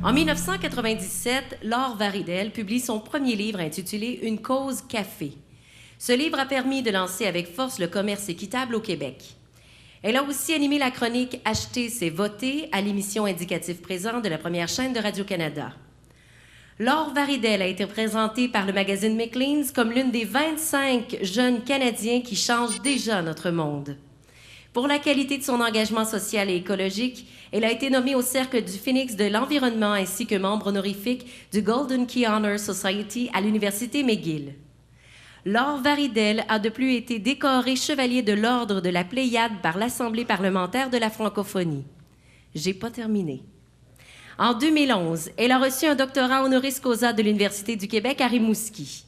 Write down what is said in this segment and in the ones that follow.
En 1997, Laure Varidel publie son premier livre intitulé « Une cause café ». Ce livre a permis de lancer avec force le commerce équitable au Québec. Elle a aussi animé la chronique « Acheter, c'est voter » à l'émission Indicatif présent de la première chaîne de Radio-Canada. Laure Varidel a été présentée par le magazine Maclean's comme l'une des 25 jeunes Canadiens qui changent déjà notre monde. Pour la qualité de son engagement social et écologique, elle a été nommée au Cercle du Phénix de l'Environnement ainsi que membre honorifique du Golden Key Honor Society à l'Université McGill. Laure Varidel a de plus été décorée chevalier de l'Ordre de la Pléiade par l'Assemblée parlementaire de la francophonie. J'ai pas terminé. En 2011, elle a reçu un doctorat honoris causa de l'Université du Québec à Rimouski.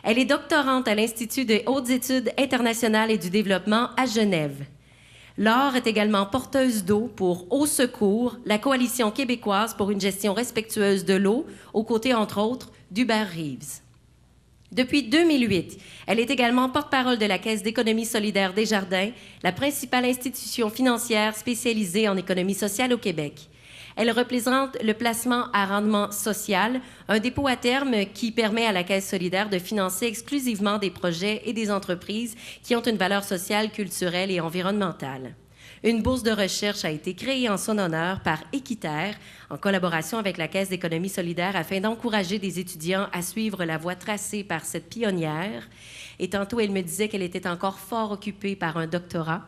Elle est doctorante à l'Institut des hautes études internationales et du développement à Genève. Laure est également porteuse d'eau pour Eau Secours, la coalition québécoise pour une gestion respectueuse de l'eau, aux côtés, entre autres, d'Hubert Reeves. Depuis 2008, elle est également porte-parole de la Caisse d'économie solidaire Desjardins, la principale institution financière spécialisée en économie sociale au Québec. Elle représente le placement à rendement social, un dépôt à terme qui permet à la Caisse solidaire de financer exclusivement des projets et des entreprises qui ont une valeur sociale, culturelle et environnementale. Une bourse de recherche a été créée en son honneur par Équiterre, en collaboration avec la Caisse d'économie solidaire, afin d'encourager des étudiants à suivre la voie tracée par cette pionnière. Et tantôt, elle me disait qu'elle était encore fort occupée par un doctorat.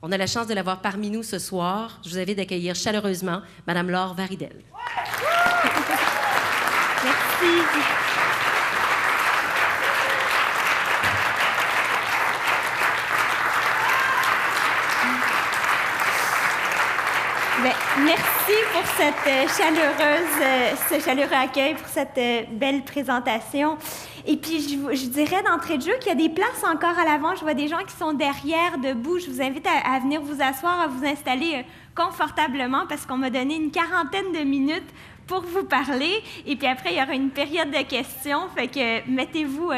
On a la chance de l'avoir parmi nous ce soir. Je vous invite d'accueillir chaleureusement Mme Laure Varidel. Merci. Bien, merci pour ce chaleureux accueil, pour cette belle présentation. Et puis, je dirais d'entrée de jeu qu'il y a des places encore à l'avant. Je vois des gens qui sont derrière, debout. Je vous invite à venir vous asseoir, à vous installer confortablement parce qu'on m'a donné une 40aine de minutes pour vous parler. Et puis après, il y aura une période de questions. Fait que mettez-vous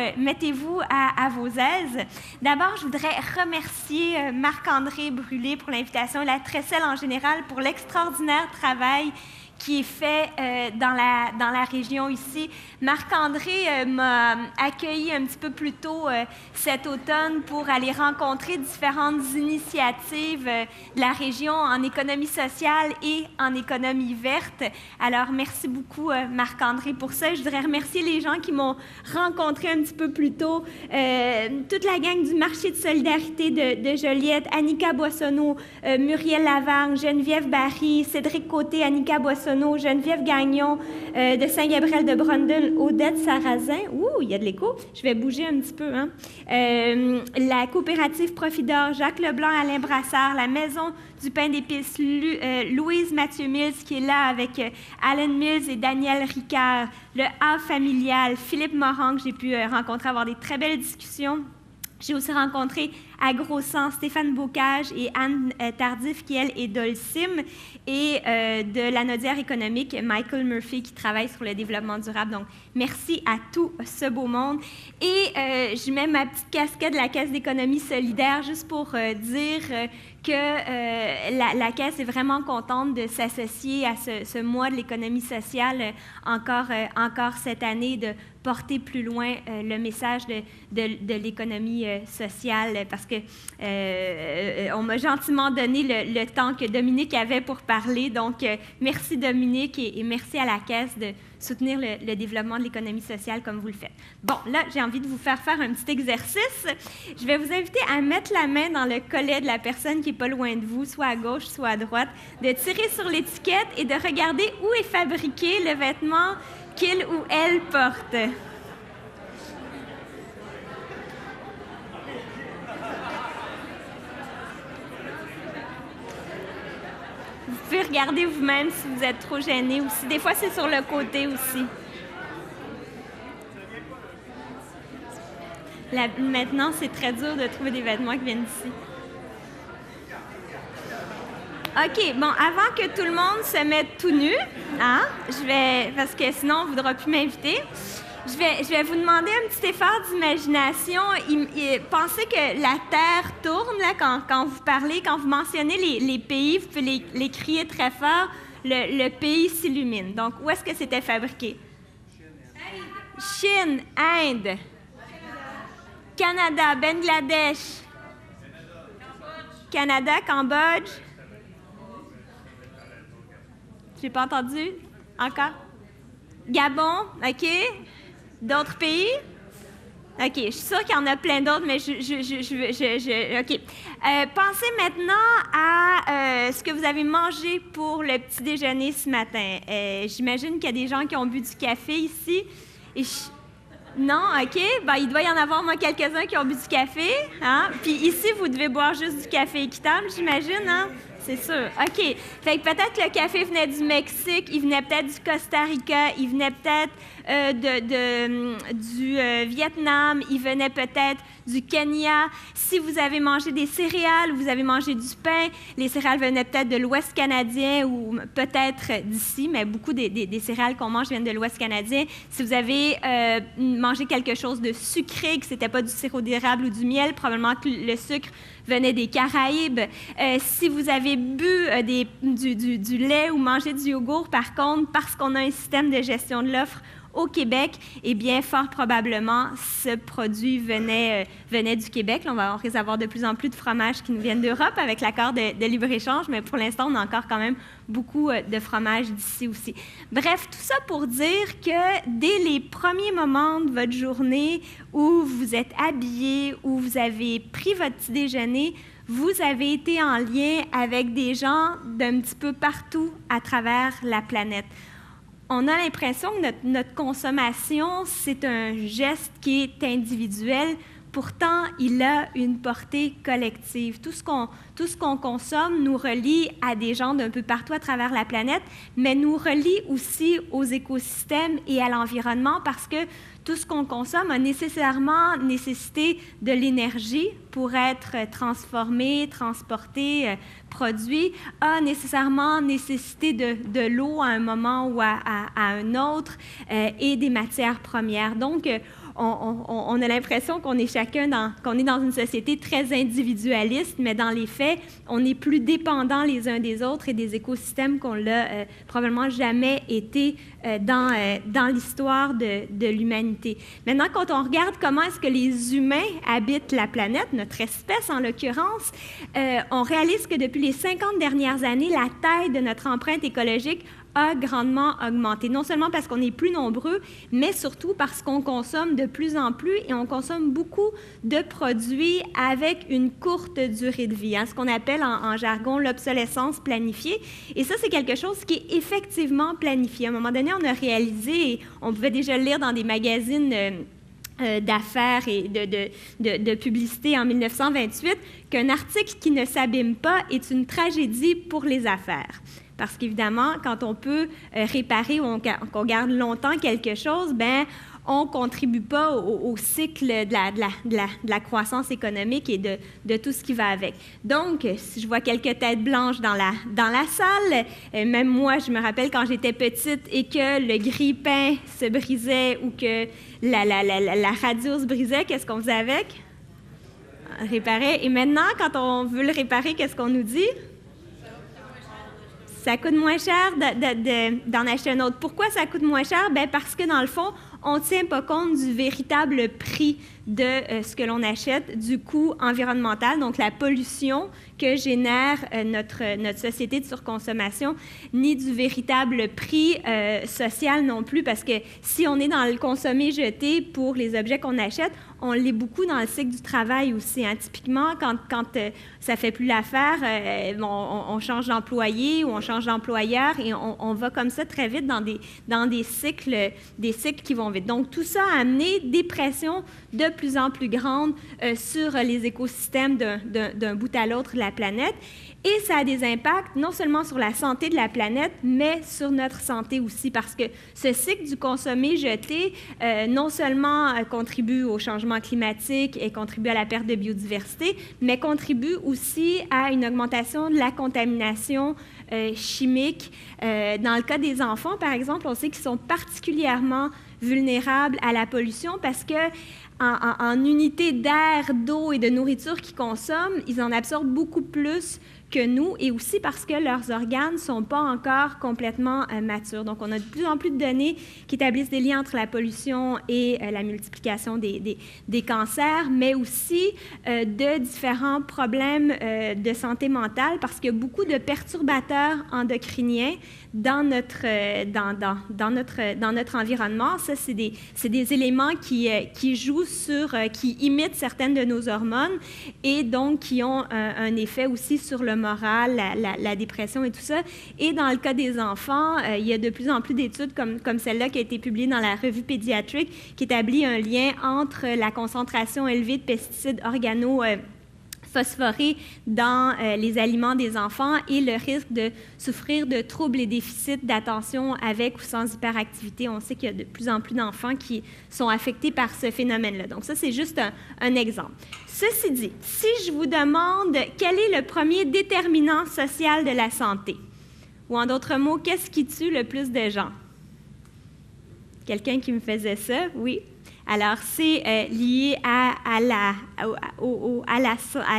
à vos aises. D'abord, je voudrais remercier Marc-André Brûlé pour l'invitation et la Tresselle en général pour l'extraordinaire travail qui est fait dans la région ici. Marc-André m'a accueilli un petit peu plus tôt cet automne pour aller rencontrer différentes initiatives de la région en économie sociale et en économie verte. Alors, merci beaucoup, Marc-André, pour ça. Je voudrais remercier les gens qui m'ont rencontré un petit peu plus tôt. Toute la gang du marché de solidarité de Joliette, Annika Boissonneau, Muriel Lavargne, Geneviève Barry, Cédric Côté, Annika Boissonneau, Geneviève Gagnon de Saint-Gabriel-de-Brandon, Odette Sarrazin. Ouh, il y a de l'écho. Je vais bouger un petit peu. La coopérative Profidor, Jacques Leblanc, Alain Brassard, la Maison du pain d'épices, Louise Mathieu Mills qui est là avec Alan Mills et Daniel Ricard, le Havre familial, Philippe Morin que j'ai pu rencontrer, avoir des très belles discussions. J'ai aussi rencontré à Gros-Sang Stéphane Bocage et Anne Tardif, qui, elle, est d'Olsim, et de la Nodière économique, Michael Murphy, qui travaille sur le développement durable. Donc, merci à tout ce beau monde. Et je mets ma petite casquette de la Caisse d'économie solidaire juste pour dire que la Caisse est vraiment contente de s'associer à ce mois de l'économie sociale encore cette année, de porter plus loin le message de l'économie sociale, parce que on m'a gentiment donné le temps que Dominique avait pour parler. Donc, merci Dominique et merci à la Caisse de soutenir le développement de l'économie sociale comme vous le faites. Bon, là, j'ai envie de vous faire un petit exercice. Je vais vous inviter à mettre la main dans le collet de la personne qui est pas loin de vous, soit à gauche, soit à droite, de tirer sur l'étiquette et de regarder où est fabriqué le vêtement qu'il ou elle porte. Vous pouvez regarder vous-même si vous êtes trop gêné aussi. Des fois, c'est sur le côté aussi. Maintenant, c'est très dur de trouver des vêtements qui viennent d'ici. OK, bon, avant que tout le monde se mette tout nu, hein, parce que sinon, on ne voudra plus m'inviter, je vais vous demander un petit effort d'imagination. Pensez que la Terre tourne, là, quand vous parlez, quand vous mentionnez les pays, vous pouvez les crier très fort. le pays s'illumine. Donc, où est-ce que c'était fabriqué? Chine, Inde, Canada, Bangladesh, Canada, Cambodge. J'ai pas entendu? Encore? Gabon, OK. D'autres pays? OK, je suis sûre qu'il y en a plein d'autres, mais OK. Pensez maintenant à ce que vous avez mangé pour le petit déjeuner ce matin. J'imagine qu'il y a des gens qui ont bu du café ici. Non? OK. Ben, il doit y en avoir, moi, quelques-uns qui ont bu du café. Hein? Puis ici, vous devez boire juste du café équitable, j'imagine, hein? C'est sûr. OK. Fait que peut-être que le café venait du Mexique, il venait peut-être du Costa Rica, il venait peut-être du Vietnam, il venait peut-être du Kenya. Si vous avez mangé des céréales, vous avez mangé du pain, les céréales venaient peut-être de l'Ouest canadien ou peut-être d'ici, mais beaucoup des céréales qu'on mange viennent de l'Ouest canadien. Si vous avez mangé quelque chose de sucré, que ce n'était pas du sirop d'érable ou du miel, probablement que le sucre venait des Caraïbes. Si vous avez bu du lait ou mangé du yogourt, par contre, parce qu'on a un système de gestion de l'offre au Québec, eh bien, fort probablement, ce produit venait du Québec. Là, on risque d'avoir de plus en plus de fromages qui nous viennent d'Europe avec l'accord de libre-échange, mais pour l'instant, on a encore quand même beaucoup de fromages d'ici aussi. Bref, tout ça pour dire que dès les premiers moments de votre journée où vous êtes habillé, où vous avez pris votre petit déjeuner, vous avez été en lien avec des gens d'un petit peu partout à travers la planète. On a l'impression que notre consommation, c'est un geste qui est individuel. Pourtant, il a une portée collective. Tout ce qu'on consomme nous relie à des gens d'un peu partout à travers la planète, mais nous relie aussi aux écosystèmes et à l'environnement parce que tout ce qu'on consomme a nécessairement nécessité de l'énergie pour être transformé, transporté, produit, a nécessairement nécessité de l'eau à un moment ou à un autre et des matières premières. Donc, on a l'impression qu'on est qu'on est dans une société très individualiste, mais dans les faits, on est plus dépendants les uns des autres et des écosystèmes qu'on l'a probablement jamais été dans l'histoire de l'humanité. Maintenant, quand on regarde comment est-ce que les humains habitent la planète, notre espèce en l'occurrence, on réalise que depuis les 50 dernières années, la taille de notre empreinte écologique a grandement augmenté. Non seulement parce qu'on est plus nombreux, mais surtout parce qu'on consomme de plus en plus et on consomme beaucoup de produits avec une courte durée de vie, hein, ce qu'on appelle en jargon l'obsolescence planifiée. Et ça, c'est quelque chose qui est effectivement planifié. À un moment donné, on a réalisé, et on pouvait déjà le lire dans des magazines d'affaires et de publicité en 1928, qu'un article qui ne s'abîme pas est une tragédie pour les affaires. Parce qu'évidemment, quand on peut réparer ou qu'on garde longtemps quelque chose, ben on ne contribue pas au cycle de la croissance économique et de tout ce qui va avec. Donc, si je vois quelques têtes blanches dans la salle, même moi, je me rappelle quand j'étais petite et que le grille-pain se brisait ou que la radio se brisait, qu'est-ce qu'on faisait avec? Réparer. Et maintenant, quand on veut le réparer, qu'est-ce qu'on nous dit? Ça coûte moins cher d'en acheter un autre. Pourquoi ça coûte moins cher? Bien, parce que, dans le fond, on ne tient pas compte du véritable prix de ce que l'on achète, du coût environnemental, donc la pollution que génère notre société de surconsommation, ni du véritable prix social non plus, parce que si on est dans le consommer-jeter pour les objets qu'on achète, on l'est beaucoup dans le cycle du travail aussi. Hein. Typiquement, quand ça ne fait plus l'affaire, on change d'employé ou on change d'employeur et on va comme ça très vite dans des cycles qui vont vite. Donc, tout ça a amené des pressions de plus en plus grandes sur les écosystèmes d'un bout à l'autre de la planète. Et ça a des impacts non seulement sur la santé de la planète, mais sur notre santé aussi, parce que ce cycle du consommer-jeter non seulement contribue au changement climatique et contribue à la perte de biodiversité, mais contribue aussi à une augmentation de la contamination chimique. Dans le cas des enfants, par exemple, on sait qu'ils sont particulièrement vulnérables à la pollution parce que en unité d'air, d'eau et de nourriture qu'ils consomment, ils en absorbent beaucoup plus que nous et aussi parce que leurs organes ne sont pas encore complètement matures. Donc, on a de plus en plus de données qui établissent des liens entre la pollution et la multiplication des cancers, mais aussi de différents problèmes de santé mentale parce qu'il y a beaucoup de perturbateurs endocriniens dans notre environnement. Ça, c'est des éléments qui jouent qui imitent certaines de nos hormones et donc qui ont un effet aussi sur le moral, la dépression et tout ça. Et dans le cas des enfants, il y a de plus en plus d'études comme celle-là qui a été publiée dans la revue pédiatrique qui établit un lien entre la concentration élevée de pesticides phosphorés dans les aliments des enfants et le risque de souffrir de troubles et déficits d'attention avec ou sans hyperactivité. On sait qu'il y a de plus en plus d'enfants qui sont affectés par ce phénomène-là. Donc ça, c'est juste un exemple. Ceci dit, si je vous demande quel est le premier déterminant social de la santé, ou en d'autres mots, qu'est-ce qui tue le plus de gens? Quelqu'un qui me faisait ça? Oui. Alors, c'est lié à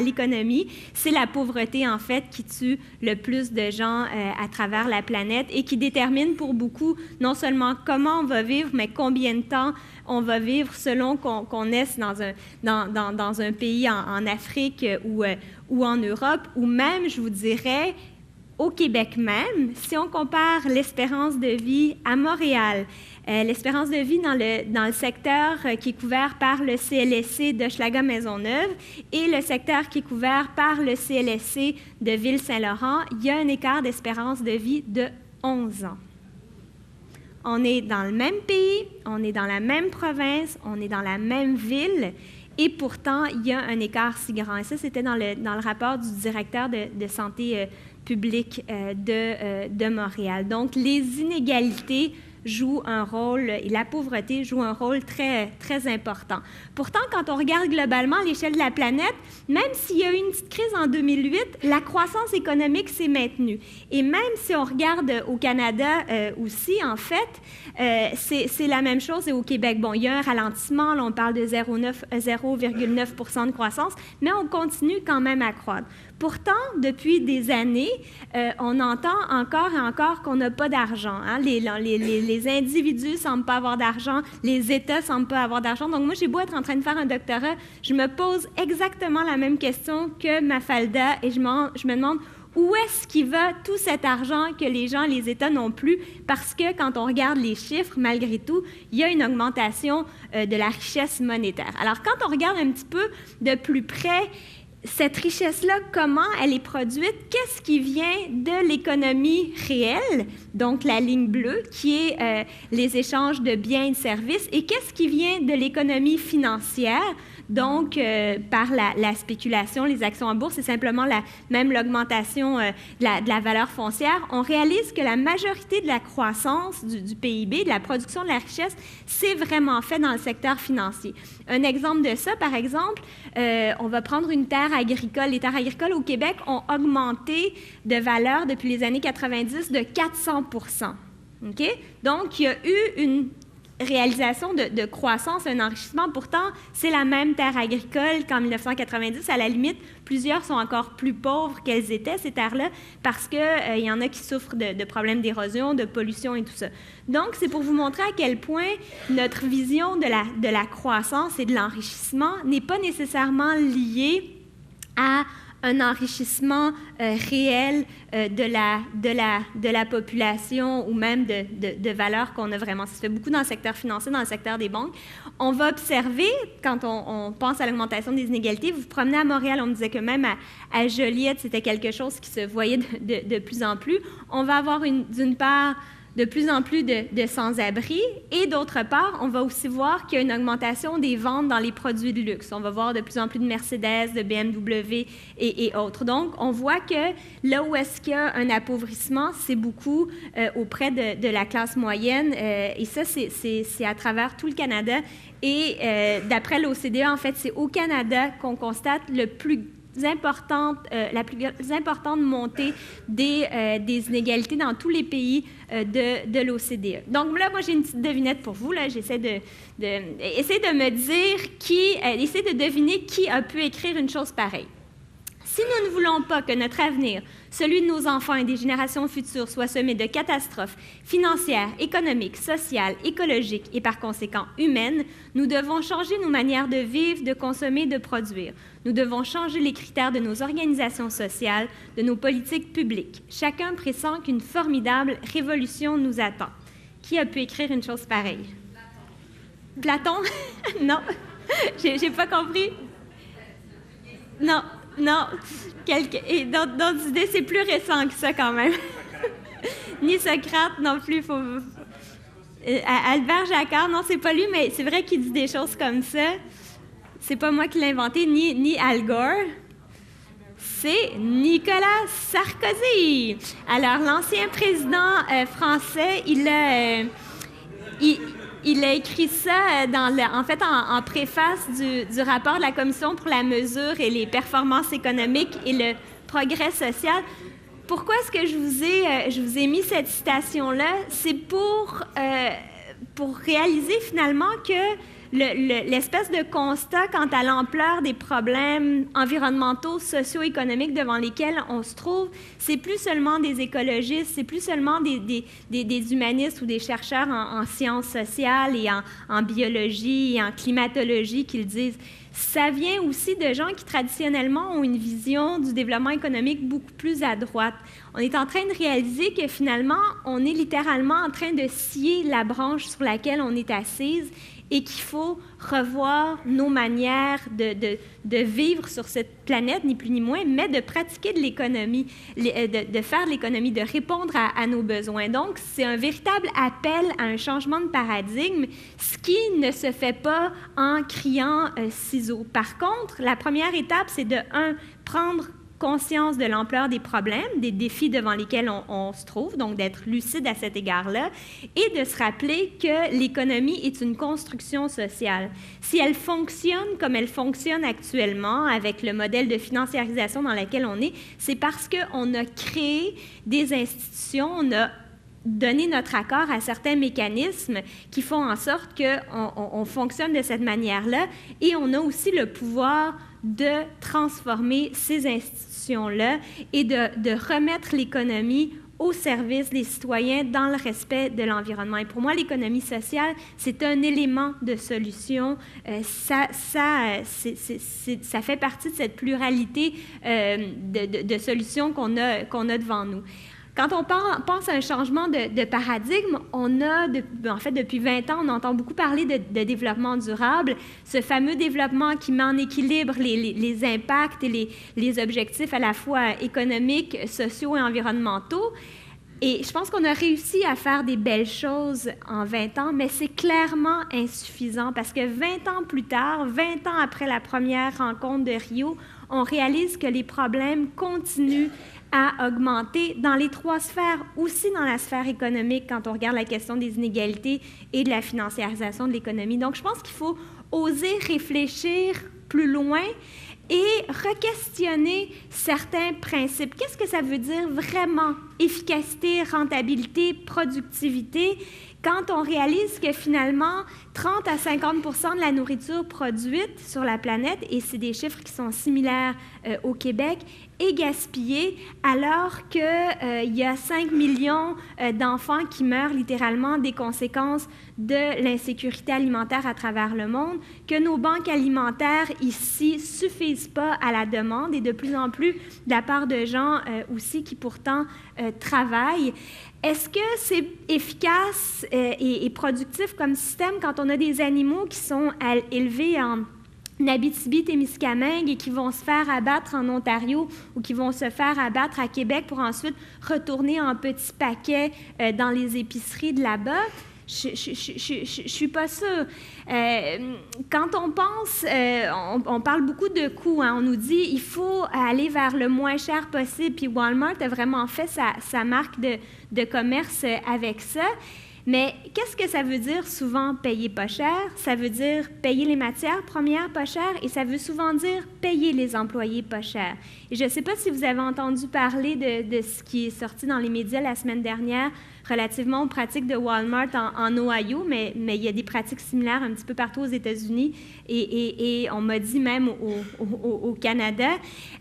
l'économie. C'est la pauvreté, en fait, qui tue le plus de gens à travers la planète et qui détermine pour beaucoup non seulement comment on va vivre, mais combien de temps on va vivre selon qu'on naisse dans un pays en Afrique ou en Europe, ou même, je vous dirais, au Québec même, si on compare l'espérance de vie à Montréal, l'espérance de vie dans le secteur qui est couvert par le CLSC d'Hochelaga-Maisonneuve et le secteur qui est couvert par le CLSC de Ville-Saint-Laurent, il y a un écart d'espérance de vie de 11 ans. On est dans le même pays, on est dans la même province, on est dans la même ville, et pourtant, il y a un écart si grand. Et ça, c'était dans le rapport du directeur de santé publique de Montréal. Donc, les inégalités joue un rôle, et la pauvreté joue un rôle très, très important. Pourtant, quand on regarde globalement à l'échelle de la planète, même s'il y a eu une petite crise en 2008, la croissance économique s'est maintenue. Et même si on regarde au Canada aussi, en fait, c'est la même chose et au Québec. Bon, il y a un ralentissement, là, on parle de 0,9 % de croissance, mais on continue quand même à croître. Pourtant, depuis des années, on entend encore et encore qu'on n'a pas d'argent. Hein? Les individus ne semblent pas avoir d'argent, les États ne semblent pas avoir d'argent. Donc moi, j'ai beau être en train de faire un doctorat, je me pose exactement la même question que Mafalda et je me demande où est-ce qu'il va tout cet argent que les gens, les États n'ont plus? Parce que quand on regarde les chiffres, malgré tout, il y a une augmentation de la richesse monétaire. Alors, quand on regarde un petit peu de plus près, cette richesse-là, comment elle est produite? Qu'est-ce qui vient de l'économie réelle, donc la ligne bleue, qui est les échanges de biens et de services, et qu'est-ce qui vient de l'économie financière, donc par la spéculation, les actions en bourse, et simplement même l'augmentation de la valeur foncière? On réalise que la majorité de la croissance du PIB, de la production de la richesse, c'est vraiment fait dans le secteur financier. Un exemple de ça, par exemple, on va prendre une terre agricole. Les terres agricoles au Québec ont augmenté de valeur depuis les années 90 de 400 %. Okay? Donc, il y a eu une réalisation de croissance, un enrichissement. Pourtant, c'est la même terre agricole qu'en 1990. À la limite, plusieurs sont encore plus pauvres qu'elles étaient, ces terres-là, parce qu'il y en a qui souffrent de problèmes d'érosion, de pollution et tout ça. Donc, c'est pour vous montrer à quel point notre vision de la croissance et de l'enrichissement n'est pas nécessairement liée à un enrichissement réel de la population ou même de valeurs qu'on a vraiment. Ça se fait beaucoup dans le secteur financier, dans le secteur des banques. On va observer, quand on pense à l'augmentation des inégalités, vous vous promenez à Montréal, on me disait que même à Joliette, c'était quelque chose qui se voyait de plus en plus. On va avoir d'une part de plus en plus de sans-abri et d'autre part, on va aussi voir qu'il y a une augmentation des ventes dans les produits de luxe. On va voir de plus en plus de Mercedes, de BMW et autres. Donc, on voit que là où est-ce qu'il y a un appauvrissement, c'est beaucoup auprès de la classe moyenne et ça, c'est à travers tout le Canada. Et d'après l'OCDE, en fait, c'est au Canada qu'on constate la plus importante montée des inégalités dans tous les pays de l'OCDE. Donc là, moi, j'ai une petite devinette pour vous. Là, j'essaie essayer de me dire essayer de deviner qui a pu écrire une chose pareille. Si nous ne voulons pas que notre avenir, celui de nos enfants et des générations futures, soit semé de catastrophes financières, économiques, sociales, écologiques et par conséquent humaines, nous devons changer nos manières de vivre, de consommer, de produire. Nous devons changer les critères de nos organisations sociales, de nos politiques publiques. Chacun pressent qu'une formidable révolution nous attend. Qui a pu écrire une chose pareille? Platon? Non, j'ai pas compris. Non. Non, et d'autres idées, c'est plus récent que ça quand même. Ni Socrate non plus. Albert Jacquard, non, c'est pas lui, mais c'est vrai qu'il dit des choses comme ça. C'est pas moi qui l'ai inventé, ni Al Gore. C'est Nicolas Sarkozy. Alors, l'ancien président français, il a écrit ça en préface du rapport de la Commission pour la mesure et les performances économiques et le progrès social. Pourquoi est-ce que je vous ai mis cette citation-là? C'est pour réaliser finalement que l'espèce de constat quant à l'ampleur des problèmes environnementaux, socio-économiques devant lesquels on se trouve, c'est plus seulement des écologistes, c'est plus seulement des humanistes ou des chercheurs en sciences sociales et en biologie et en climatologie qui le disent. Ça vient aussi de gens qui, traditionnellement, ont une vision du développement économique beaucoup plus à droite. On est en train de réaliser que, finalement, on est littéralement en train de scier la branche sur laquelle on est assise et qu'il faut revoir nos manières de vivre sur cette planète, ni plus ni moins, mais de pratiquer de l'économie, de faire de l'économie, de répondre à nos besoins. Donc, c'est un véritable appel à un changement de paradigme, ce qui ne se fait pas en criant ciseaux. Par contre, la première étape, c'est de, prendre conscience de l'ampleur des problèmes, des défis devant lesquels on se trouve, donc d'être lucide à cet égard-là, et de se rappeler que l'économie est une construction sociale. Si elle fonctionne comme elle fonctionne actuellement, avec le modèle de financiarisation dans lequel on est, c'est parce qu'on a créé des institutions, on a donné notre accord à certains mécanismes qui font en sorte qu'on fonctionne de cette manière-là, et on a aussi le pouvoir de transformer ces institutions-là et de remettre l'économie au service des citoyens dans le respect de l'environnement. Et pour moi, l'économie sociale, c'est un élément de solution. Ça fait partie de cette pluralité de solutions qu'on a devant nous. Quand on pense à un changement de paradigme, depuis 20 ans, on entend beaucoup parler de développement durable, ce fameux développement qui met en équilibre les impacts et les objectifs à la fois économiques, sociaux et environnementaux. Et je pense qu'on a réussi à faire des belles choses en 20 ans, mais c'est clairement insuffisant parce que 20 ans plus tard, 20 ans après la première rencontre de Rio, on réalise que les problèmes continuent à augmenter dans les 3 sphères, aussi dans la sphère économique quand on regarde la question des inégalités et de la financiarisation de l'économie. Donc, je pense qu'il faut oser réfléchir plus loin et re-questionner certains principes. Qu'est-ce que ça veut dire vraiment efficacité, rentabilité, productivité, quand on réalise que finalement 30 à 50 % de la nourriture produite sur la planète, et c'est des chiffres qui sont similaires au Québec, est gaspillée alors qu'il y a 5 millions d'enfants qui meurent littéralement des conséquences de l'insécurité alimentaire à travers le monde, que nos banques alimentaires ici ne suffisent pas à la demande et de plus en plus de la part de gens aussi qui pourtant travaillent. Est-ce que c'est efficace et productif comme système quand on a des animaux qui sont élevés en Abitibi-Témiscamingue et qui vont se faire abattre en Ontario ou qui vont se faire abattre à Québec pour ensuite retourner en petits paquets dans les épiceries de là-bas? Je suis pas sûre. Quand on pense, on parle beaucoup de coûts. Hein, on nous dit il faut aller vers le moins cher possible. Puis Walmart a vraiment fait sa marque de commerce avec ça. Mais qu'est-ce que ça veut dire souvent payer pas cher? Ça veut dire payer les matières premières pas cher et ça veut souvent dire payer les employés pas cher. Et je ne sais pas si vous avez entendu parler de ce qui est sorti dans les médias la semaine dernière relativement aux pratiques de Walmart en Ohio, mais il y a des pratiques similaires un petit peu partout aux États-Unis et on m'a dit même au Canada.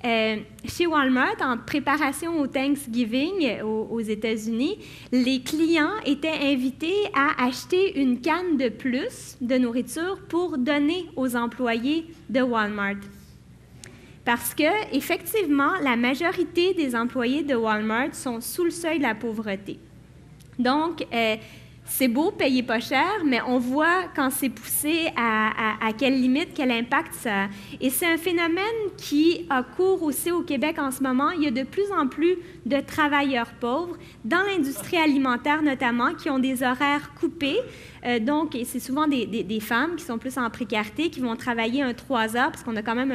Chez Walmart, en préparation au Thanksgiving aux États-Unis, les clients étaient invités à acheter une canne de plus de nourriture pour donner aux employés de Walmart. Parce que, effectivement, la majorité des employés de Walmart sont sous le seuil de la pauvreté. Donc, c'est beau payer pas cher, mais on voit quand c'est poussé à quelle limite, quel impact ça a. Et c'est un phénomène qui a cours aussi au Québec en ce moment. Il y a de plus en plus de travailleurs pauvres, dans l'industrie alimentaire notamment, qui ont des horaires coupés. Donc, et c'est souvent des femmes qui sont plus en précarité, qui vont travailler 3 heures, parce qu'on a quand même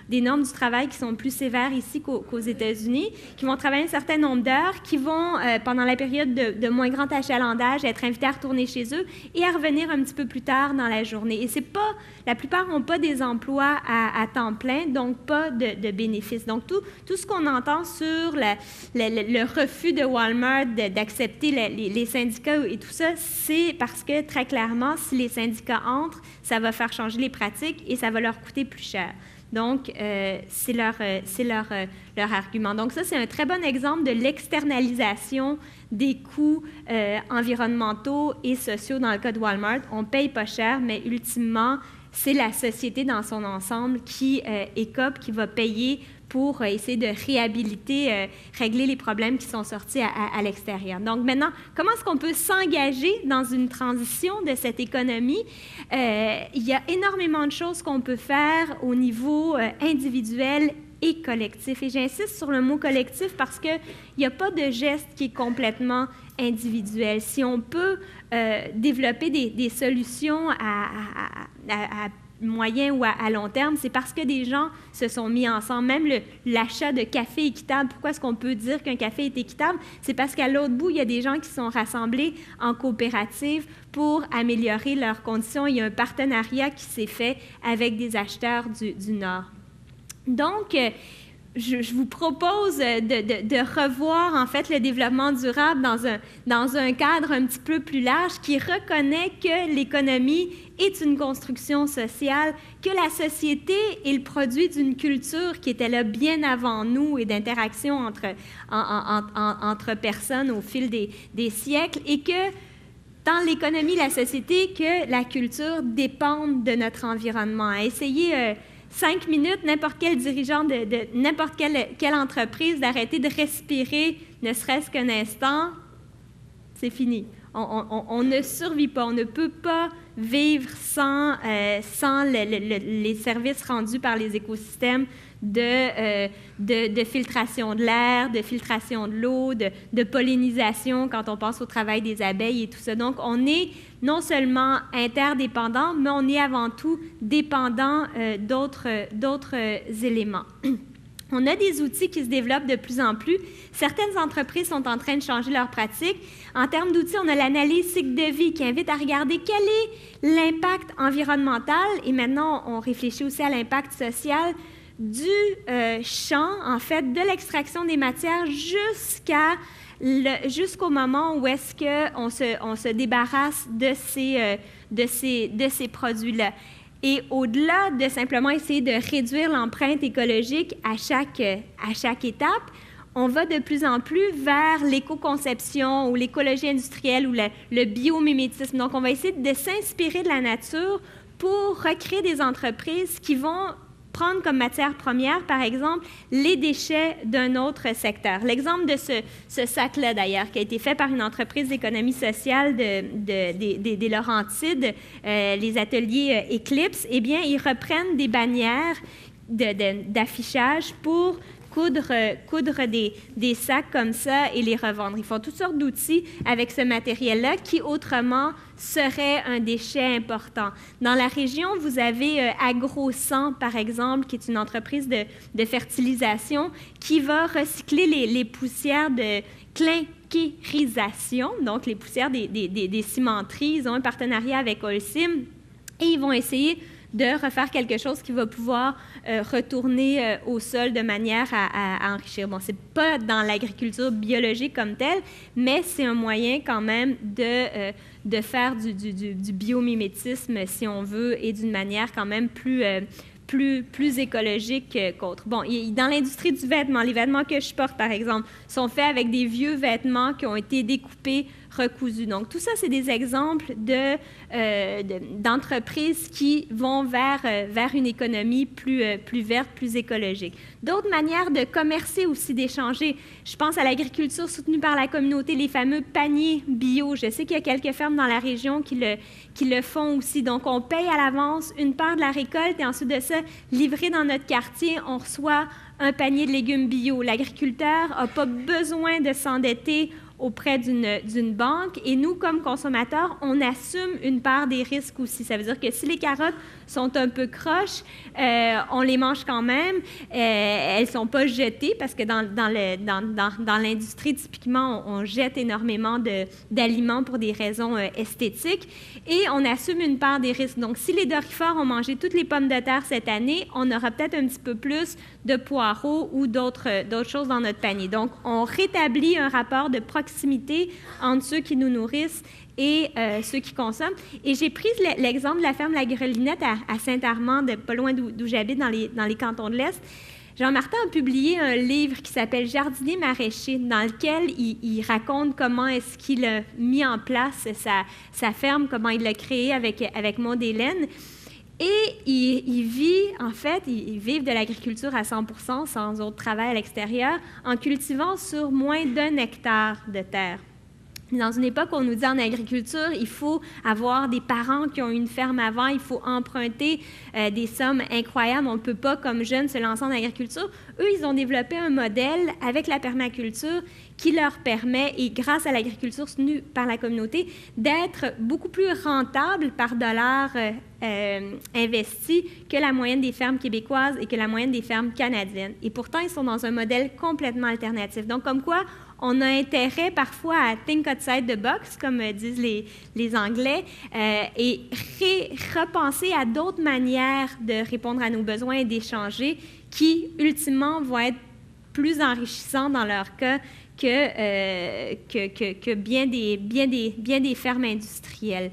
des normes du travail qui sont plus sévères ici qu'aux États-Unis, qui vont travailler un certain nombre d'heures, qui vont, pendant la période de moins grand achalandage, être invités à retourner chez eux et à revenir un petit peu plus tard dans la journée. Et c'est pas, la plupart n'ont pas des emplois à temps plein, donc pas de bénéfices. Donc, tout ce qu'on entend sur le refus de Walmart d'accepter les syndicats et tout ça, c'est parce que, très clairement, si les syndicats entrent, ça va faire changer les pratiques et ça va leur coûter plus cher. Donc, c'est leur argument. Donc, ça, c'est un très bon exemple de l'externalisation des coûts environnementaux et sociaux dans le cas de Walmart. On ne paye pas cher, mais ultimement, c'est la société dans son ensemble qui écope, qui va payer pour essayer de réhabiliter, régler les problèmes qui sont sortis à l'extérieur. Donc maintenant, comment est-ce qu'on peut s'engager dans une transition de cette économie? Il y a énormément de choses qu'on peut faire au niveau individuel et collectif. Et j'insiste sur le mot collectif parce qu'il n'y a pas de geste qui est complètement individuel. Si on peut développer des solutions à moyen ou à long terme, c'est parce que des gens se sont mis ensemble. Même l'achat de café équitable, pourquoi est-ce qu'on peut dire qu'un café est équitable? C'est parce qu'à l'autre bout, il y a des gens qui sont rassemblés en coopérative pour améliorer leurs conditions. Il y a un partenariat qui s'est fait avec des acheteurs du Nord. Donc, je vous propose de revoir, en fait, le développement durable dans un cadre un petit peu plus large qui reconnaît que l'économie est une construction sociale, que la société est le produit d'une culture qui était là bien avant nous et d'interaction entre personnes au fil des siècles et que dans l'économie, la société, que la culture dépende de notre environnement. À essayer 5 minutes, n'importe quel dirigeant de n'importe quelle entreprise, d'arrêter de respirer, ne serait-ce qu'un instant, c'est fini. On ne survit pas, on ne peut pas vivre sans les services rendus par les écosystèmes de filtration de l'air, de filtration de l'eau, de pollinisation quand on pense au travail des abeilles et tout ça. Donc, on est non seulement interdépendants, mais on est avant tout dépendants d'autres éléments. On a des outils qui se développent de plus en plus. Certaines entreprises sont en train de changer leurs pratiques. En termes d'outils, on a l'analyse cycle de vie qui invite à regarder quel est l'impact environnemental et maintenant, on réfléchit aussi à l'impact social du champ, en fait, de l'extraction des matières jusqu'au moment où est-ce qu'on se débarrasse de ces produits-là. Et au-delà de simplement essayer de réduire l'empreinte écologique à chaque étape, on va de plus en plus vers l'éco-conception ou l'écologie industrielle ou le biomimétisme. Donc, on va essayer de s'inspirer de la nature pour recréer des entreprises qui vont prendre comme matière première, par exemple, les déchets d'un autre secteur. L'exemple de ce sac-là, d'ailleurs, qui a été fait par une entreprise d'économie sociale des Laurentides, les ateliers Eclipse, eh bien, ils reprennent des bannières d'affichage pour coudre des sacs comme ça et les revendre. Ils font toutes sortes d'outils avec ce matériel-là qui, autrement, serait un déchet important. Dans la région, vous avez AgroSan, par exemple, qui est une entreprise de fertilisation qui va recycler les poussières de clin calcairisation, donc les poussières des cimenteries. Ils ont un partenariat avec Holcim et ils vont essayer de refaire quelque chose qui va pouvoir retourner au sol de manière à enrichir. Bon, ce n'est pas dans l'agriculture biologique comme telle, mais c'est un moyen quand même de faire du biomimétisme, si on veut, et d'une manière quand même plus écologique qu'autre. Bon, dans l'industrie du vêtement, les vêtements que je porte, par exemple, sont faits avec des vieux vêtements qui ont été découpés, recousus. Donc, tout ça, c'est des exemples d'entreprises qui vont vers une économie plus verte, plus écologique. D'autres manières de commercer aussi, d'échanger. Je pense à l'agriculture soutenue par la communauté, les fameux paniers bio. Je sais qu'il y a quelques fermes dans la région qui le font aussi. Donc, on paye à l'avance une part de la récolte et ensuite de ça, livré dans notre quartier, on reçoit un panier de légumes bio. L'agriculteur n'a pas besoin de s'endetter auprès d'une banque. Et nous, comme consommateurs, on assume une part des risques aussi. Ça veut dire que si les carottes sont un peu croches, on les mange quand même. Elles ne sont pas jetées parce que dans l'industrie, typiquement, on jette énormément d'aliments pour des raisons esthétiques. Et on assume une part des risques. Donc, si les dorifores ont mangé toutes les pommes de terre cette année, on aura peut-être un petit peu plus de poireaux ou d'autres choses dans notre panier. Donc, on rétablit un rapport de proximité entre ceux qui nous nourrissent et ceux qui consomment. Et j'ai pris l'exemple de la ferme La Grelinette à Saint-Armand, pas loin d'où j'habite, dans les cantons de l'Est. Jean-Martin a publié un livre qui s'appelle « Jardinier maraîcher », dans lequel il raconte comment est-ce qu'il a mis en place sa ferme, comment il l'a créée avec Maud-Hélène. Et ils vivent de l'agriculture à 100%, sans autre travail à l'extérieur, en cultivant sur moins d'1 hectare de terre. Dans une époque où on nous dit en agriculture, il faut avoir des parents qui ont une ferme avant, il faut emprunter des sommes incroyables. On ne peut pas, comme jeunes, se lancer en agriculture. Eux, ils ont développé un modèle avec la permaculture qui leur permet, et grâce à l'agriculture soutenue par la communauté, d'être beaucoup plus rentable par dollar investi que la moyenne des fermes québécoises et que la moyenne des fermes canadiennes. Et pourtant, ils sont dans un modèle complètement alternatif. Donc, comme quoi, on a intérêt parfois à think outside the box, comme disent les Anglais, et repenser à d'autres manières de répondre à nos besoins et d'échanger qui, ultimement, vont être plus enrichissants dans leur cas que bien des fermes industrielles.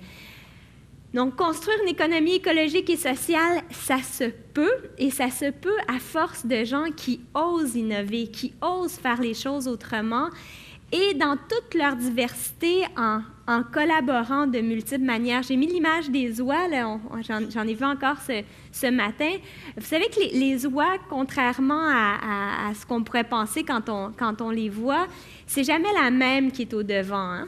Donc, construire une économie écologique et sociale, ça se peut, et ça se peut à force de gens qui osent innover, qui osent faire les choses autrement, et dans toute leur diversité, en collaborant de multiples manières. J'ai mis l'image des oies, j'en ai vu encore ce matin. Vous savez que les oies, contrairement à ce qu'on pourrait penser quand on les voit, c'est jamais la même qui est au devant, hein?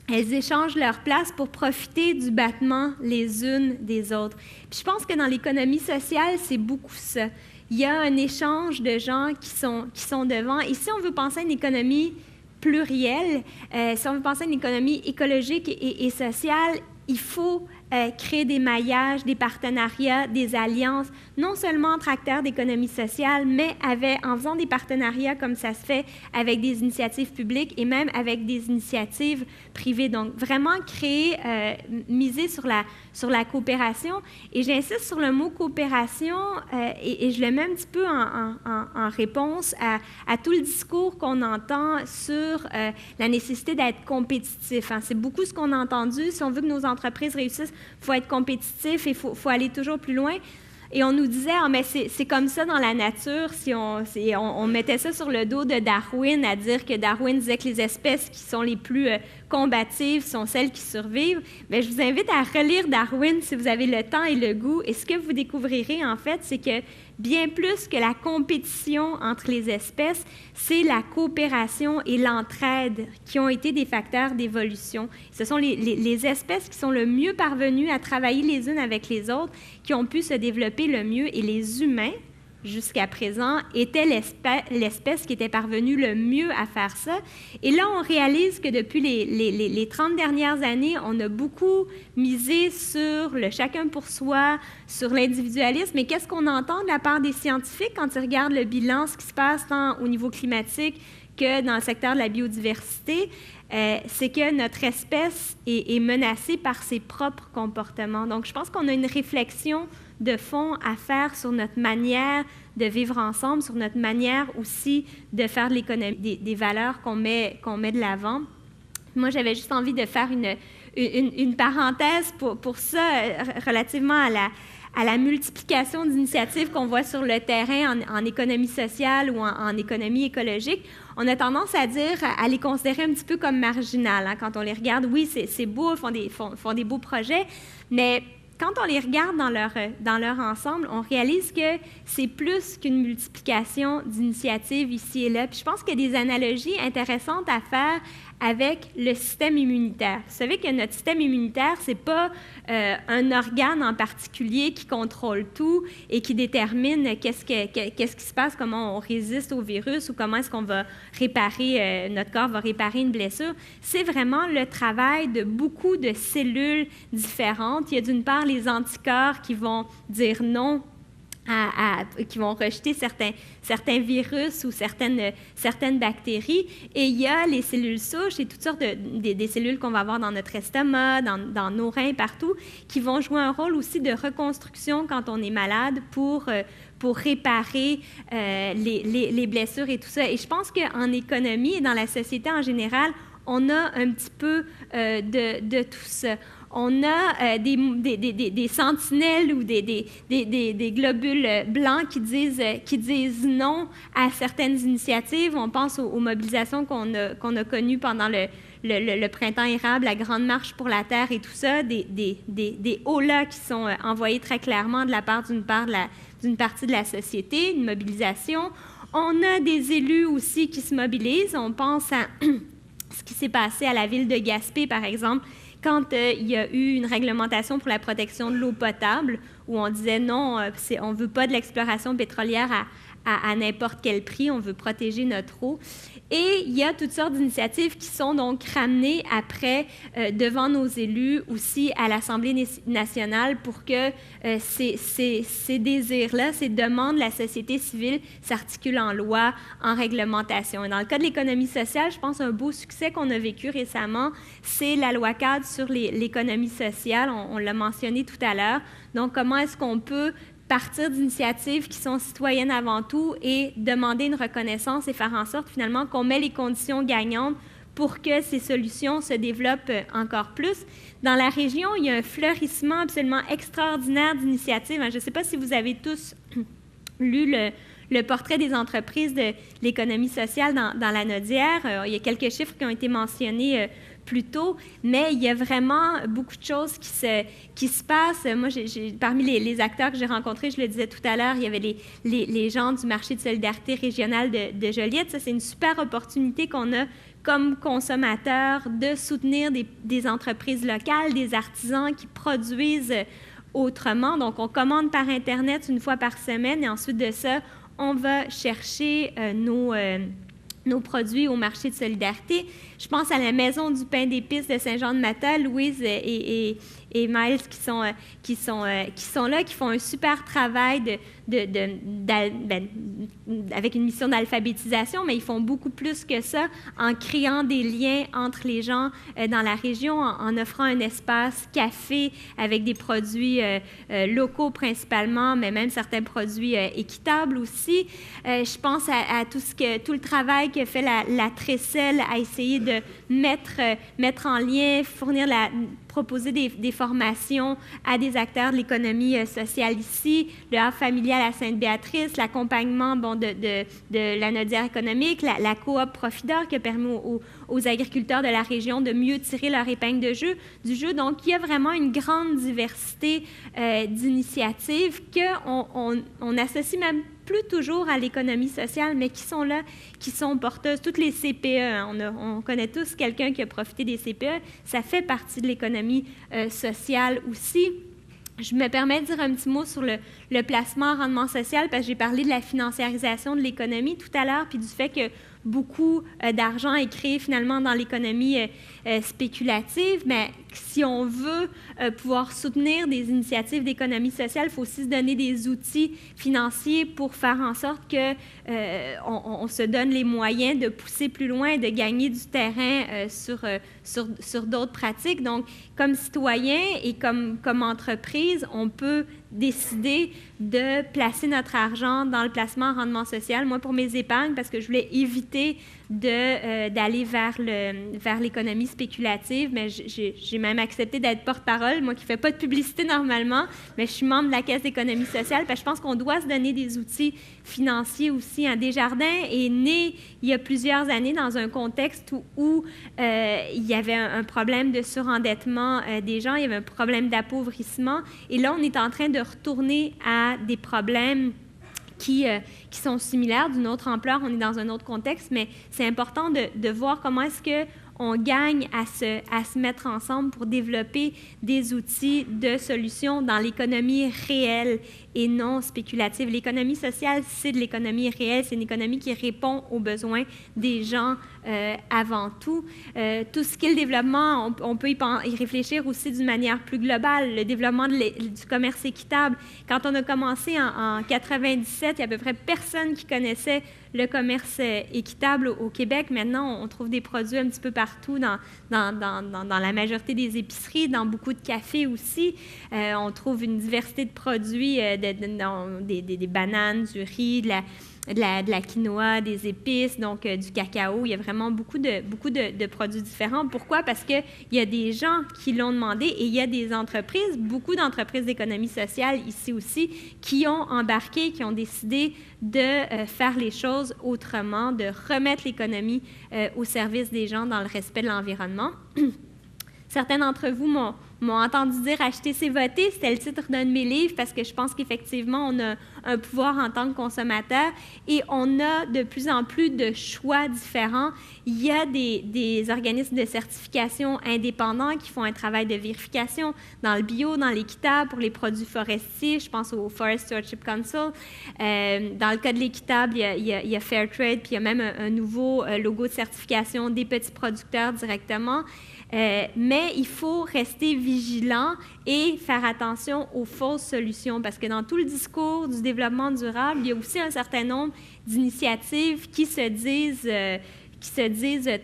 Elles échangent leur place pour profiter du battement les unes des autres. Puis je pense que dans l'économie sociale, c'est beaucoup ça. Il y a un échange de gens qui sont devant. Et si on veut penser à une économie plurielle, si on veut penser à une économie écologique et sociale, il faut créer des maillages, des partenariats, des alliances, non seulement entre acteurs d'économie sociale, mais en faisant des partenariats comme ça se fait avec des initiatives publiques et même avec des initiatives privées. Donc, vraiment miser sur la coopération. Et j'insiste sur le mot coopération et je le mets un petit peu en réponse à tout le discours qu'on entend sur la nécessité d'être compétitif, hein. C'est beaucoup ce qu'on a entendu. Si on veut que nos entreprises réussissent, il faut être compétitif et il faut aller toujours plus loin. Et on nous disait, mais c'est comme ça dans la nature, si on mettait ça sur le dos de Darwin, à dire que Darwin disait que les espèces qui sont les plus combatives sont celles qui survivent. Bien, je vous invite à relire Darwin si vous avez le temps et le goût. Et ce que vous découvrirez, en fait, c'est que bien plus que la compétition entre les espèces, c'est la coopération et l'entraide qui ont été des facteurs d'évolution. Ce sont les espèces qui sont le mieux parvenues à travailler les unes avec les autres, qui ont pu se développer le mieux, et les humains, jusqu'à présent, étaient l'espèce qui était parvenue le mieux à faire ça. Et là, on réalise que depuis les 30 dernières années, on a beaucoup misé sur le chacun pour soi, sur l'individualisme. Mais qu'est-ce qu'on entend de la part des scientifiques quand ils regardent le bilan, ce qui se passe tant au niveau climatique que dans le secteur de la biodiversité, c'est que notre espèce est menacée par ses propres comportements. Donc, je pense qu'on a une réflexion de fond à faire sur notre manière de vivre ensemble, sur notre manière aussi de faire de l'économie, des valeurs qu'on met de l'avant. Moi, j'avais juste envie de faire une parenthèse pour ça, relativement à la multiplication d'initiatives qu'on voit sur le terrain en économie sociale ou en économie écologique. On a tendance à dire, à les considérer un petit peu comme marginales. Hein. Quand on les regarde, oui, c'est beau, font des beaux projets, mais quand on les regarde dans leur ensemble, on réalise que c'est plus qu'une multiplication d'initiatives ici et là. Puis je pense qu'il y a des analogies intéressantes à faire avec le système immunitaire. Vous savez que notre système immunitaire, ce n'est pas un organe en particulier qui contrôle tout et qui détermine qu'est-ce qui se passe, comment on résiste au virus ou comment est-ce qu'on va réparer, notre corps va réparer une blessure. C'est vraiment le travail de beaucoup de cellules différentes. Il y a d'une part les anticorps qui vont dire non qui vont rejeter certains virus ou certaines bactéries. Et il y a les cellules souches et toutes sortes des cellules qu'on va avoir dans notre estomac, dans nos reins, partout, qui vont jouer un rôle aussi de reconstruction quand on est malade pour réparer les blessures et tout ça. Et je pense qu'en économie et dans la société en général, on a un petit peu de tout ça. On a des sentinelles ou des globules blancs qui disent non à certaines initiatives. On pense aux mobilisations qu'on a connues pendant le printemps érable, la Grande Marche pour la Terre et tout ça, des hauts-là qui sont envoyés très clairement de la part d'une partie de la société, une mobilisation. On a des élus aussi qui se mobilisent. On pense à ce qui s'est passé à la ville de Gaspé, par exemple, quand il y a eu une réglementation pour la protection de l'eau potable, où on disait non, on ne veut pas de l'exploration pétrolière à n'importe quel prix, on veut protéger notre eau. Et il y a toutes sortes d'initiatives qui sont donc ramenées après devant nos élus aussi à l'Assemblée nationale pour que ces désirs-là, ces demandes de la société civile s'articulent en loi, en réglementation. Et dans le cas de l'économie sociale, je pense un beau succès qu'on a vécu récemment, c'est la loi cadre sur l'économie sociale. On l'a mentionné tout à l'heure. Donc, comment est-ce qu'on peut partir d'initiatives qui sont citoyennes avant tout et demander une reconnaissance et faire en sorte finalement qu'on met les conditions gagnantes pour que ces solutions se développent encore plus. Dans la région, il y a un fleurissement absolument extraordinaire d'initiatives. Je ne sais pas si vous avez tous lu le portrait des entreprises de l'économie sociale dans la Nodière. Il y a quelques chiffres qui ont été mentionnés plus tôt, mais il y a vraiment beaucoup de choses qui se passent. Moi, parmi les acteurs que j'ai rencontrés, je le disais tout à l'heure, il y avait les gens du marché de solidarité régionale de Joliette. Ça, c'est une super opportunité qu'on a comme consommateurs de soutenir des entreprises locales, des artisans qui produisent autrement. Donc, on commande par Internet une fois par semaine et ensuite de ça, on va chercher nos produits au marché de solidarité. Je pense à la Maison du pain d'épices de Saint-Jean-de-Matha, Louise et Miles qui sont là, qui font un super travail avec une mission d'alphabétisation, mais ils font beaucoup plus que ça en créant des liens entre les gens dans la région, en offrant un espace café avec des produits locaux principalement, mais même certains produits équitables aussi. Je pense à tout le travail que fait la Trécelle à essayer de mettre en lien, proposer des formations à des acteurs de l'économie sociale ici, le havre familial à Sainte-Béatrice, l'accompagnement de la Nodière économique, la coop Profidor qui a permis aux agriculteurs de la région de mieux tirer leur épingle du jeu. Donc, il y a vraiment une grande diversité d'initiatives qu'on associe même plus toujours à l'économie sociale, mais qui sont là, qui sont porteuses. Toutes les CPE, on connaît tous quelqu'un qui a profité des CPE, ça fait partie de l'économie sociale aussi. Je me permets de dire un petit mot sur le placement en rendement social, parce que j'ai parlé de la financiarisation de l'économie tout à l'heure, puis du fait que beaucoup d'argent est créé finalement dans l'économie spéculative, mais si on veut pouvoir soutenir des initiatives d'économie sociale, il faut aussi se donner des outils financiers pour faire en sorte que on se donne les moyens de pousser plus loin et de gagner du terrain sur d'autres pratiques. Donc, comme citoyen et comme entreprise, on peut décider de placer notre argent dans le placement en rendement social. Moi, pour mes épargnes, parce que je voulais éviter d'aller vers l'économie spéculative, mais j'ai même accepté d'être porte-parole, moi qui ne fais pas de publicité normalement, mais je suis membre de la Caisse d'économie sociale, parce que je pense qu'on doit se donner des outils financiers aussi. Desjardins est né il y a plusieurs années dans un contexte où il y avait un problème de surendettement des gens, il y avait un problème d'appauvrissement, et là, on est en train de retourner à des problèmes qui sont similaires, d'une autre ampleur, on est dans un autre contexte, mais c'est important de voir comment est-ce qu'on gagne à se mettre ensemble pour développer des outils de solutions dans l'économie réelle et non spéculative. L'économie sociale, c'est de l'économie réelle, c'est une économie qui répond aux besoins des gens avant tout. Tout ce qui est le développement, on peut y réfléchir aussi d'une manière plus globale. Le développement du commerce équitable. Quand on a commencé en 97, il y a à peu près personne qui connaissait le commerce équitable au Québec. Maintenant, on trouve des produits un petit peu partout dans la majorité des épiceries, dans beaucoup de cafés aussi. On trouve une diversité de produits, des bananes, du riz, de la quinoa, des épices, donc du cacao. Il y a vraiment beaucoup de produits différents. Pourquoi? Parce qu'il y a des gens qui l'ont demandé et il y a des entreprises, beaucoup d'entreprises d'économie sociale ici aussi, qui ont embarqué, qui ont décidé de faire les choses autrement, de remettre l'économie au service des gens dans le respect de l'environnement. Certains d'entre vous m'ont entendu dire « Acheter, c'est voter », c'était le titre d'un de mes livres, parce que je pense qu'effectivement, on a un pouvoir en tant que consommateur et on a de plus en plus de choix différents. Il y a des organismes de certification indépendants qui font un travail de vérification dans le bio, dans l'équitable, pour les produits forestiers, je pense au Forest Stewardship Council. Dans le cas de l'équitable, il y a Fairtrade, puis il y a même un nouveau logo de certification des petits producteurs directement. Mais il faut rester vigilant et faire attention aux fausses solutions, parce que dans tout le discours du développement durable, il y a aussi un certain nombre d'initiatives qui se disent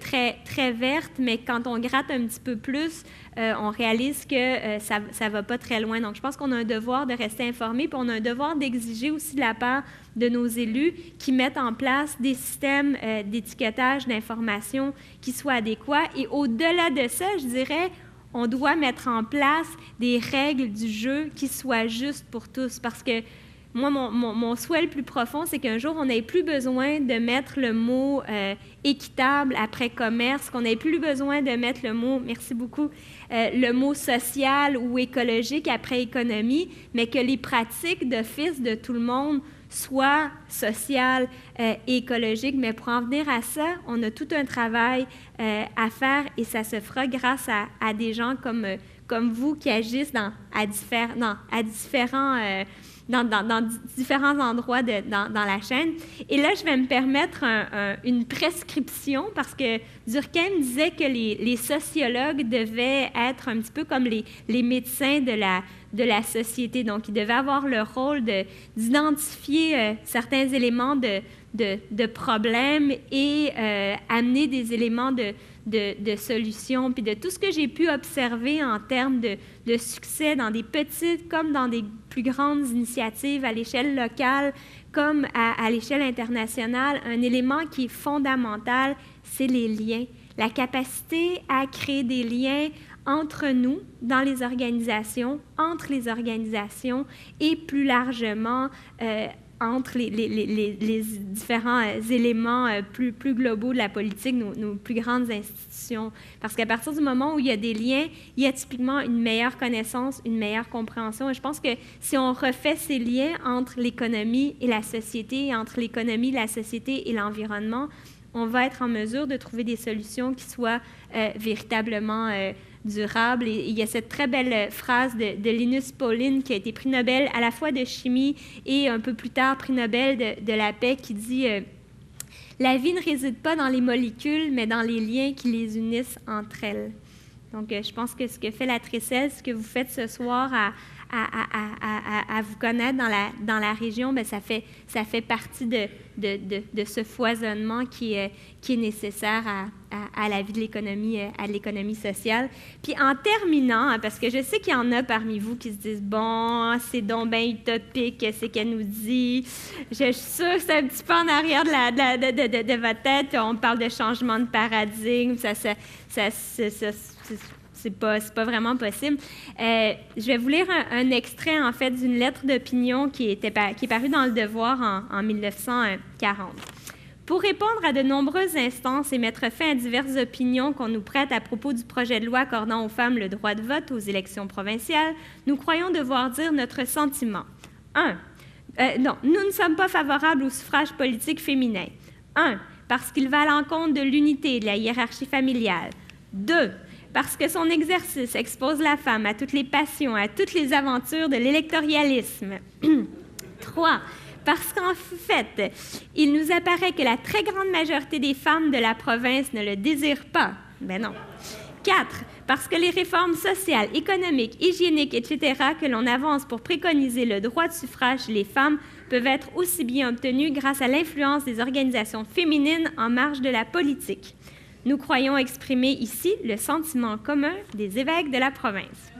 très, très vertes, mais quand on gratte un petit peu plus, on réalise que ça ne va pas très loin. Donc, je pense qu'on a un devoir de rester informé, puis on a un devoir d'exiger aussi de la part de nos élus qui mettent en place des systèmes d'étiquetage d'information qui soient adéquats. Et au-delà de ça, je dirais, on doit mettre en place des règles du jeu qui soient justes pour tous, parce que moi, mon souhait le plus profond, c'est qu'un jour, on n'ait plus besoin de mettre le mot équitable après commerce, qu'on n'ait plus besoin de mettre le mot, merci beaucoup, le mot social ou écologique après économie, mais que les pratiques d'office de tout le monde soient sociales et écologiques. Mais pour en venir à ça, on a tout un travail à faire et ça se fera grâce à des gens comme vous qui agissent dans différents endroits dans la chaîne. Et là, je vais me permettre une prescription, parce que Durkheim disait que les sociologues devaient être un petit peu comme les médecins de la société. Donc, ils devaient avoir le rôle d'identifier certains éléments de problèmes et amener des éléments de solutions. Puis de tout ce que j'ai pu observer en termes de succès dans des petites comme dans des plus grandes initiatives à l'échelle locale comme à l'échelle internationale, un élément qui est fondamental, c'est les liens. La capacité à créer des liens entre nous, dans les organisations, entre les organisations et plus largement entre les différents éléments plus globaux de la politique, nos plus grandes institutions. Parce qu'à partir du moment où il y a des liens, il y a typiquement une meilleure connaissance, une meilleure compréhension. Et je pense que si on refait ces liens entre l'économie et la société, entre l'économie, la société et l'environnement, on va être en mesure de trouver des solutions qui soient véritablement durable. Et il y a cette très belle phrase de Linus Pauling, qui a été prix Nobel à la fois de chimie et un peu plus tard prix Nobel de la paix, qui dit la vie ne réside pas dans les molécules, mais dans les liens qui les unissent entre elles. Donc, je pense que ce que fait la Trécelle, ce que vous faites ce soir à vous connaître dans la région, bien, ça fait partie de ce foisonnement qui est nécessaire à la vie de l'économie, à l'économie sociale. Puis en terminant, parce que je sais qu'il y en a parmi vous qui se disent « Bon, c'est donc bien utopique, c'est qu'elle nous dit. » Je suis sûre que c'est un petit peu en arrière de votre tête. On parle de changement de paradigme, c'est pas vraiment possible. Je vais vous lire un extrait, en fait, d'une lettre d'opinion qui est parue dans Le Devoir en 1940. Pour répondre à de nombreuses instances et mettre fin à diverses opinions qu'on nous prête à propos du projet de loi accordant aux femmes le droit de vote aux élections provinciales, nous croyons devoir dire notre sentiment. 1. Non, nous ne sommes pas favorables au suffrage politique féminin. 1. Parce qu'il va à l'encontre de l'unité de la hiérarchie familiale. 2. Parce que son exercice expose la femme à toutes les passions, à toutes les aventures de l'électoralisme. 3. Parce qu'en fait, il nous apparaît que la très grande majorité des femmes de la province ne le désirent pas. Ben non. 4. Parce que les réformes sociales, économiques, hygiéniques, etc., que l'on avance pour préconiser le droit de suffrage chez les femmes peuvent être aussi bien obtenues grâce à l'influence des organisations féminines en marge de la politique. Nous croyons exprimer ici le sentiment commun des évêques de la province.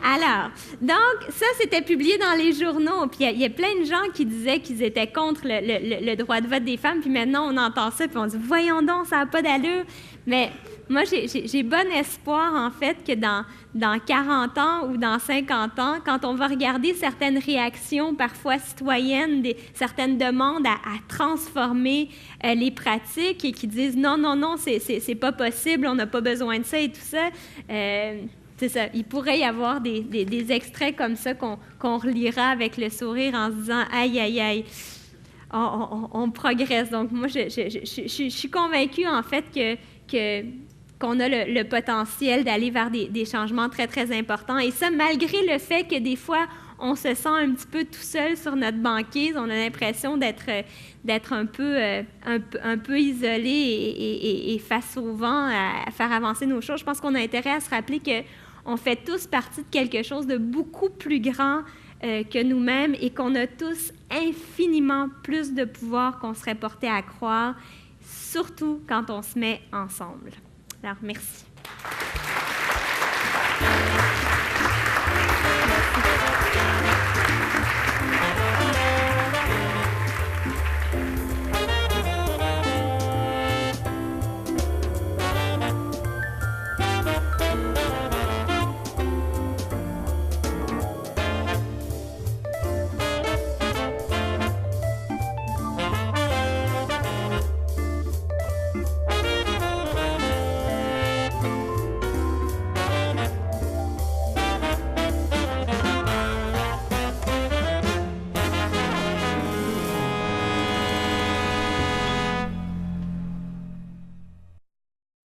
Alors, donc, ça, c'était publié dans les journaux. Puis il y a plein de gens qui disaient qu'ils étaient contre le droit de vote des femmes. Puis maintenant, on entend ça, puis on dit « Voyons donc, ça n'a pas d'allure. » Mais moi, j'ai bon espoir, en fait, que dans 40 ans ou dans 50 ans, quand on va regarder certaines réactions, parfois citoyennes, certaines demandes à transformer les pratiques et qui disent « Non, non, non, c'est pas possible, on n'a pas besoin de ça et tout ça. » C'est ça. Il pourrait y avoir des extraits comme ça qu'on relira avec le sourire en se disant « Aïe, aïe, aïe, on progresse. » Donc, moi, je suis convaincue, en fait, qu'on a le potentiel d'aller vers des changements très, très importants. Et ça, malgré le fait que des fois, on se sent un petit peu tout seul sur notre banquise, on a l'impression d'être un peu isolé et face au vent à faire avancer nos choses. Je pense qu'on a intérêt à se rappeler qu'on fait tous partie de quelque chose de beaucoup plus grand que nous-mêmes et qu'on a tous infiniment plus de pouvoir qu'on serait porté à croire, surtout quand on se met ensemble. Alors, merci.